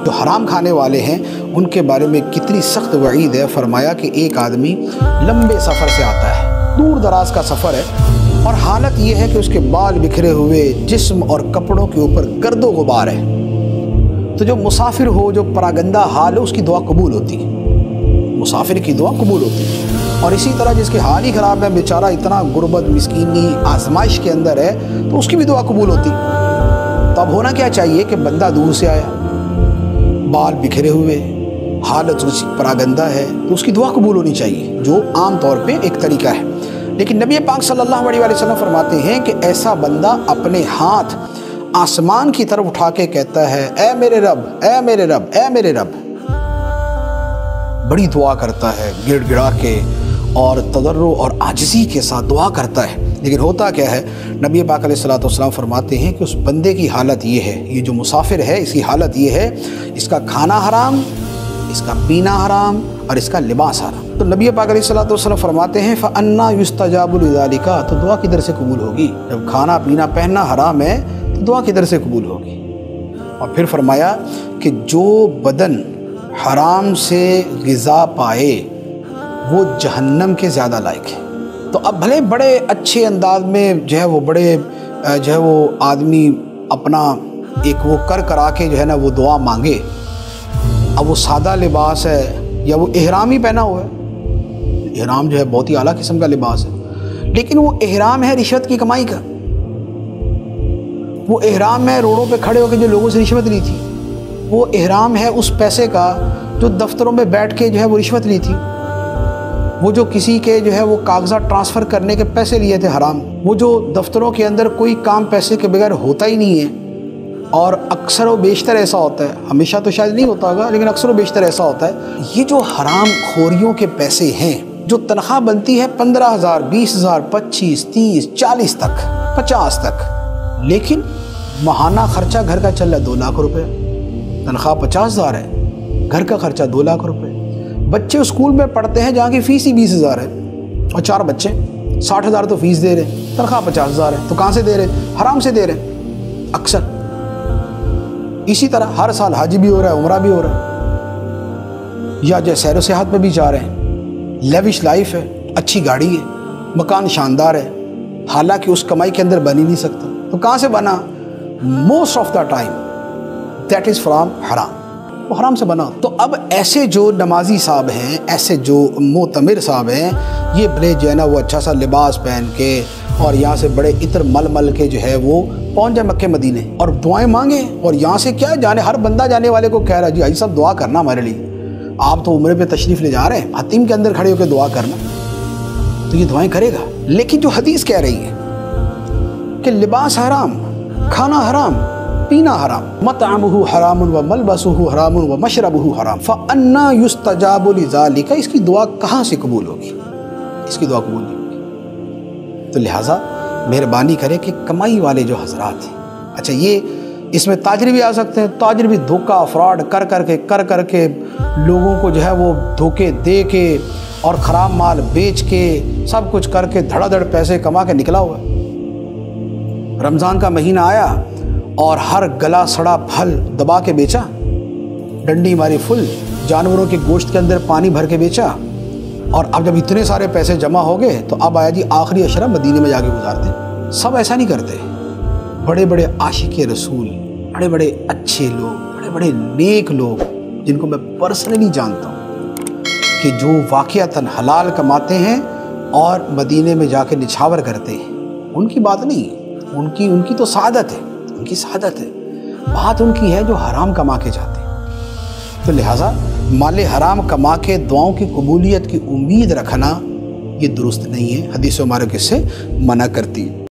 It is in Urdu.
جو حرام کھانے والے ہیں ان کے بارے میں کتنی سخت وعید ہے۔ فرمایا کہ ایک آدمی لمبے سفر سے آتا ہے، دور دراز کا سفر ہے، اور حالت یہ ہے کہ اس کے بال بکھرے ہوئے، جسم اور کپڑوں کے اوپر گرد و غبار ہے۔ تو جو مسافر ہو، جو پراگندہ حال ہے، اس کی دعا قبول ہوتی ہے، مسافر کی دعا قبول ہوتی ہے۔ اور اسی طرح جس کے حال ہی خراب ہے، بیچارہ اتنا غربت، مسکینی، آزمائش کے اندر ہے، تو اس کی بھی دعا قبول ہوتی۔ تو اب ہونا کیا چاہیے کہ بندہ دور سے آیا، بال بکھرے ہوئے، حالت اس کی پراگندہ ہے، تو اس کی دعا قبول ہونی چاہیے، جو عام طور پہ ایک طریقہ ہے۔ لیکن نبی پاک صلی اللہ علیہ وسلم فرماتے ہیں کہ ایسا بندہ اپنے ہاتھ آسمان کی طرف اٹھا کے کہتا ہے، اے میرے رب، اے میرے رب، اے میرے رب، بڑی دعا کرتا ہے، گڑ گڑا کے اور تضرع اور عاجزی کے ساتھ دعا کرتا ہے۔ لیکن ہوتا کیا ہے، نبی پاک علیہ الصلوۃ والسلام فرماتے ہیں کہ اس بندے کی حالت یہ ہے، یہ جو مسافر ہے اس کی حالت یہ ہے، اس کا کھانا حرام، اس کا پینا حرام اور اس کا لباس حرام۔ تو نبی پاک علیہ الصلوۃ والسلام فرماتے ہیں فَأَنَّا يُسْتَجَابُ لِذَلِكَ، تو دعا کدھر سے قبول ہوگی؟ جب کھانا پینا پہننا حرام ہے تو دعا کدھر سے قبول ہوگی؟ اور پھر فرمایا کہ جو بدن حرام سے غذا پائے وہ جہنم کے زیادہ لائق ہے۔ تو اب بھلے بڑے اچھے انداز میں جو ہے وہ بڑے جو ہے وہ آدمی اپنا ایک وہ کرا کے جو ہے نا وہ دعا مانگے، اب وہ سادہ لباس ہے یا وہ احرام ہی پہنا ہوا ہے، احرام جو ہے بہت ہی اعلیٰ قسم کا لباس ہے، لیکن وہ احرام ہے رشوت کی کمائی کا، وہ احرام ہے روڈوں پہ کھڑے ہو کے جو لوگوں سے رشوت لی تھی، وہ احرام ہے اس پیسے کا جو دفتروں میں بیٹھ کے جو ہے وہ رشوت لی تھی، وہ جو کسی کے جو ہے وہ کاغذات ٹرانسفر کرنے کے پیسے لیے تھے حرام، وہ جو دفتروں کے اندر کوئی کام پیسے کے بغیر ہوتا ہی نہیں ہے، اور اکثر و بیشتر ایسا ہوتا ہے، ہمیشہ تو شاید نہیں ہوتا ہوگا لیکن اکثر و بیشتر ایسا ہوتا ہے، یہ جو حرام خوریوں کے پیسے ہیں، جو تنخواہ بنتی ہے 15,000 20,000 25 30 40 تک 50 تک، لیکن ماہانہ خرچہ گھر کا چل رہا ہے 2 لاکھ روپے، تنخواہ 50,000 ہے، گھر کا خرچہ 2 لاکھ روپے، بچے اسکول میں پڑھتے ہیں جہاں کی فیس ہی 20,000 ہے، اور 4 بچے 60,000 تو فیس دے رہے ہیں، تنخواہ 50,000 ہے، تو کہاں سے دے رہے ہیں؟ حرام سے دے رہے ہیں اکثر۔ اسی طرح ہر سال حج بھی ہو رہا ہے، عمرہ بھی ہو رہا ہے، یا جو سیر و سیاحت پہ بھی جا رہے ہیں، لیوش لائف ہے، اچھی گاڑی ہے، مکان شاندار ہے، حالانکہ اس کمائی کے اندر بن ہی نہیں سکتا، تو کہاں سے بنا؟ Most of the time that is from حرام، وہ حرام سے بنا۔ تو اب ایسے جو نمازی صاحب ہیں، ایسے جو معتمر صاحب ہیں، یہ بھلے جو ہے نا وہ اچھا سا لباس پہن کے اور یہاں سے بڑے عطر مل مل کے جو ہے وہ پہنچ جائے مکے مدینے اور دعائیں مانگے، اور یہاں سے کیا جانے، ہر بندہ جانے والے کو کہہ رہا ہے جی حاجی صاحب دعا کرنا ہمارے لیے، آپ تو عمرے پہ تشریف لے جا رہے ہیں، حتیم کے اندر کھڑے ہو کے دعا کرنا، تو یہ دعائیں کرے گا۔ لیکن جو حدیث کہہ رہی ہے کہ لباس حرام، کھانا حرام، پینا حرام، مطعمہ حرام و ملبسہ حرام و مشربہ حرام فأنا یستجاب لذالک، اس کی دعا کہاں سے قبول ہوگی؟ اس کی دعا قبول نہیں ہوگی۔ تو لہٰذا مہربانی کرے کہ کمائی والے جو حضرات ہیں، اچھا یہ اس میں تاجر بھی آ سکتے ہیں، تاجر بھی دھوکہ فراڈ کر کے لوگوں کو جو ہے وہ دھوکے دے کے اور خراب مال بیچ کے سب کچھ کر کے دھڑا دھڑ پیسے کما کے نکلا ہوا ہے۔ رمضان کا مہینہ آیا اور ہر گلا سڑا پھل دبا کے بیچا، ڈنڈی ماری فل، جانوروں کے گوشت کے اندر پانی بھر کے بیچا، اور اب جب اتنے سارے پیسے جمع ہو گئے تو اب آیا جی آخری عشرہ مدینے میں جا کے گزارتے ہیں۔ سب ایسا نہیں کرتے، بڑے بڑے عاشق رسول، بڑے بڑے اچھے لوگ، بڑے بڑے نیک لوگ جن کو میں پرسنلی جانتا ہوں کہ جو واقعتاً حلال کماتے ہیں اور مدینے میں جا کے نچھاور کرتے ہیں، ان کی بات نہیں، ان کی تو سعادت ہے، ان کی سعادت ہے، بات ان کی ہے جو حرام کما کے جاتے ہیں۔ تو لہٰذا مال حرام کما کے دعاؤں کی قبولیت کی امید رکھنا یہ درست نہیں ہے، حدیث مبارک اس سے منع کرتی ہے۔